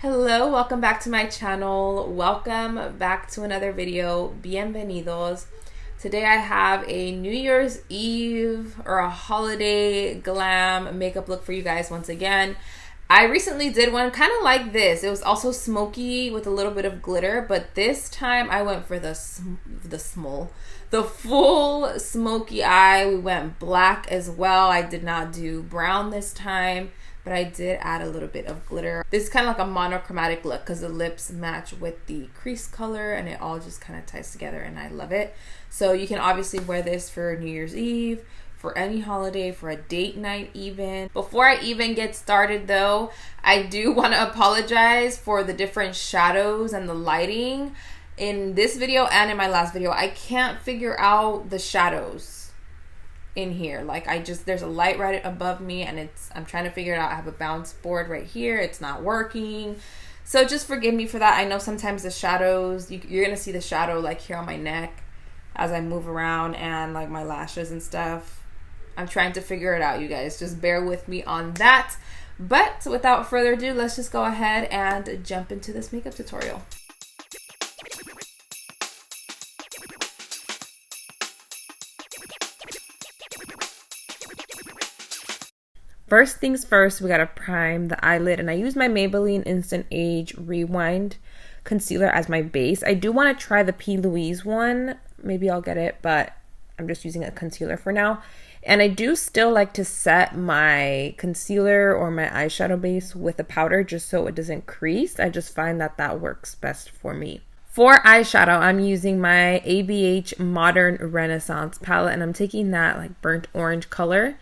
Hello, welcome back to my channel. Welcome back to another video. Bienvenidos. Today I have a New Year's Eve or a holiday glam makeup look for you guys once again. I recently did one kind of like this. It was also smoky with a little bit of glitter, but this time I went for the full smoky eye. We went black as well. I did not do brown this time, but I did add a little bit of glitter. This is kind of like a monochromatic look because the lips match with the crease color and it all just kind of ties together and I love it. So you can obviously wear this for New Year's Eve, for any holiday, for a date night even. Before I even get started though, I do want to apologize for the different shadows and the lighting. In this video and in my last video, I can't figure out the shadows in here. Like there's a light right above me and I'm trying to figure it out. I have a bounce board right here. It's not working. So just forgive me for that. I know sometimes the shadows, you're gonna see the shadow like here on my neck as I move around and like my lashes and stuff. I'm trying to figure it out, you guys. Just bear with me on that. But without further ado, let's just go ahead and jump into this makeup tutorial. First things first, we gotta prime the eyelid, and I use my Maybelline Instant Age Rewind Concealer as my base. I do want to try the P. Louise one. Maybe I'll get it, but I'm just using a concealer for now. And I do still like to set my concealer or my eyeshadow base with a powder just so it doesn't crease. I just find that that works best for me. For eyeshadow, I'm using my ABH Modern Renaissance palette, and I'm taking that like burnt orange color.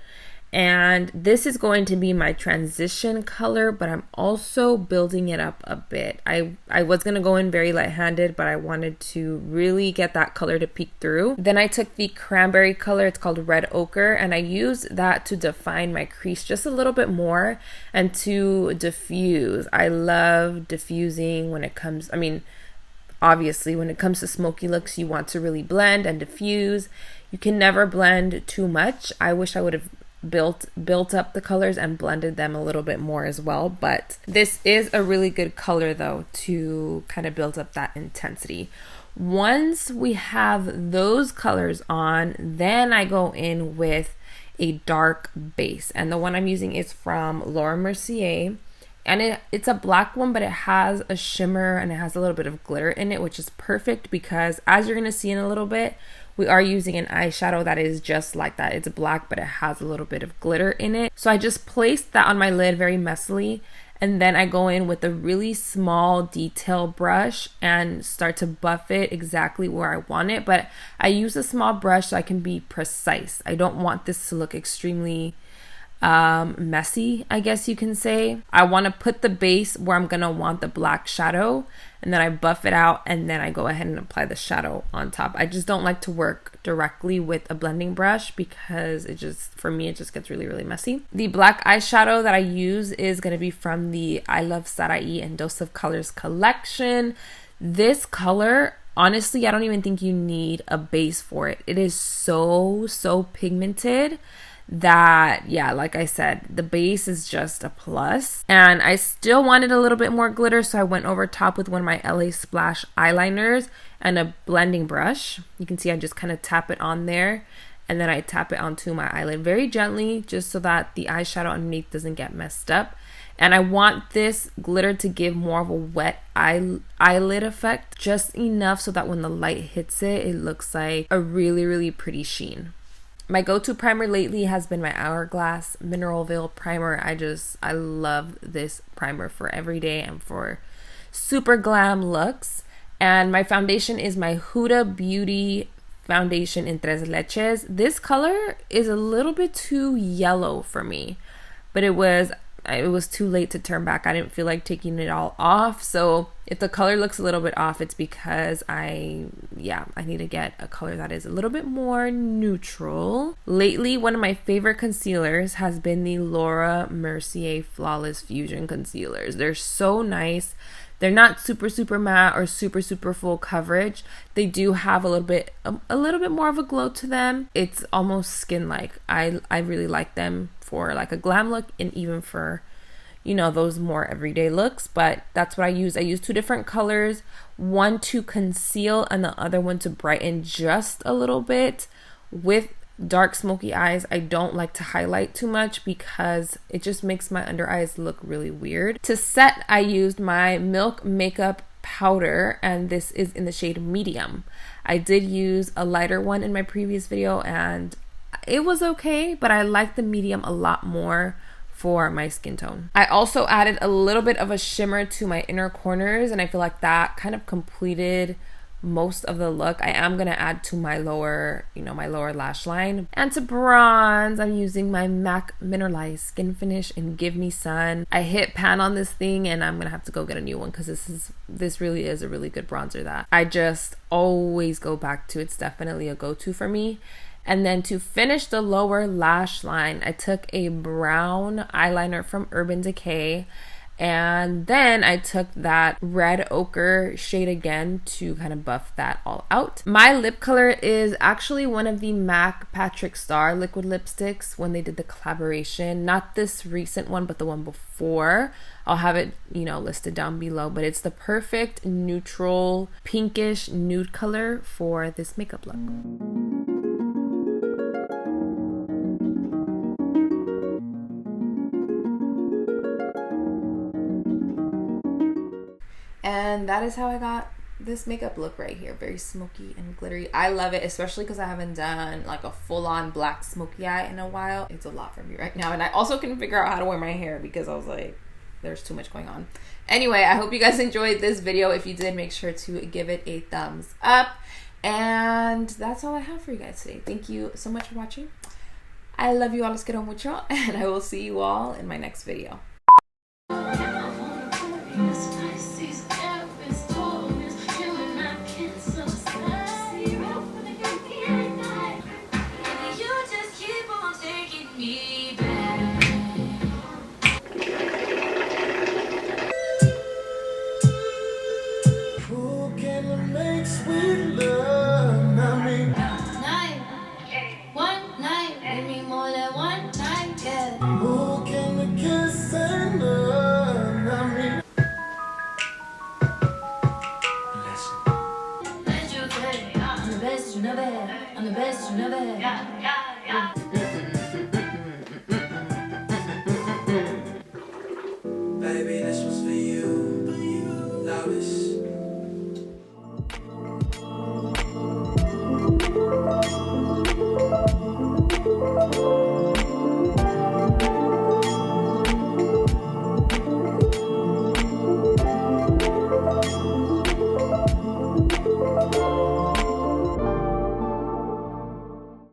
And this is going to be my transition color, but I'm also building it up a bit. I was going to go in very light-handed, but I wanted to really get that color to peek through. Then I took the cranberry color, it's called Red Ochre, and I used that to define my crease just a little bit more and to diffuse. I love diffusing when it comes, obviously when it comes to smoky looks, you want to really blend and diffuse. You can never blend too much. I wish I would have built up the colors and blended them a little bit more as well, but this is a really good color though to kind of build up that intensity. Once we have those colors on, then I go in with a dark base, and the one I'm using is from Laura Mercier, and it's a black one, but it has a shimmer and it has a little bit of glitter in it, which is perfect because as you're gonna see in a little bit, we are using an eyeshadow that is just like that. It's black, but it has a little bit of glitter in it. So I just placed that on my lid very messily, and then I go in with a really small detail brush and start to buff it exactly where I want it. But I use a small brush so I can be precise. I don't want this to look extremely messy, I guess you can say. I want to put the base where I'm gonna want the black shadow, and then I buff it out, and then I go ahead and apply the shadow on top. I just don't like to work directly with a blending brush because for me it just gets really messy. The black eyeshadow that I use is going to be from the iluvsarahii and Dose of Colors collection. This color, honestly, I don't even think you need a base for it. It is so pigmented that, yeah, like I said, the base is just a plus. And I still wanted a little bit more glitter, so I went over top with one of my LA Splash eyeliners and a blending brush. You can see I just kind of tap it on there, and then I tap it onto my eyelid very gently just so that the eyeshadow underneath doesn't get messed up. And I want this glitter to give more of a wet eyelid effect, just enough so that when the light hits it, it looks like a really pretty sheen. My go-to primer lately has been my Hourglass Mineral Veil Primer. I love this primer for every day and for super glam looks. And my foundation is my HudaBeauty foundation in Tres Leches. This color is a little bit too yellow for me, but it was too late to turn back. I didn't feel like taking it all off. So if the color looks a little bit off, it's because I need to get a color that is a little bit more neutral. Lately, one of my favorite concealers has been the Laura Mercier Flawless Fusion concealers. They're so nice. They're not super matte or super full coverage. They do have a little bit more of a glow to them. It's almost skin-like. I really like them for like a glam look, and even for you know, those more everyday looks, but that's what I use. I use two different colors, one to conceal and the other one to brighten just a little bit. With dark smoky eyes, I don't like to highlight too much because it just makes my under eyes look really weird. To set, I used my Milk Makeup powder, and this is in the shade medium. I did use a lighter one in my previous video and it was okay, but I like the medium a lot more for my skin tone. I also added a little bit of a shimmer to my inner corners, and I feel like that kind of completed most of the look. I am gonna add to my lower, you know, my lower lash line. And to bronze, I'm using my MAC Mineralize Skin Finish in Give Me Sun. I hit pan on this thing and I'm gonna have to go get a new one because this really is a really good bronzer that I just always go back to. It's definitely a go-to for me. And then to finish the lower lash line, I took a brown eyeliner from Urban Decay, and then I took that red ochre shade again to kind of buff that all out. My lip color is actually one of the MAC Patrick Starr liquid lipsticks when they did the collaboration. Not this recent one, but the one before. I'll have it, you know, listed down below, but it's the perfect neutral pinkish nude color for this makeup look. And that is how I got this makeup look right here. Very smoky and glittery. I love it, especially because I haven't done like a full-on black smoky eye in a while. It's a lot for me right now. And I also couldn't figure out how to wear my hair because I was like, there's too much going on. Anyway, I hope you guys enjoyed this video. If you did, make sure to give it a thumbs up. And that's all I have for you guys today. Thank you so much for watching. I love you all, los quiero mucho, and I will see you all in my next video. I'm the best you never had. I'm the best you never had. Yeah, yeah.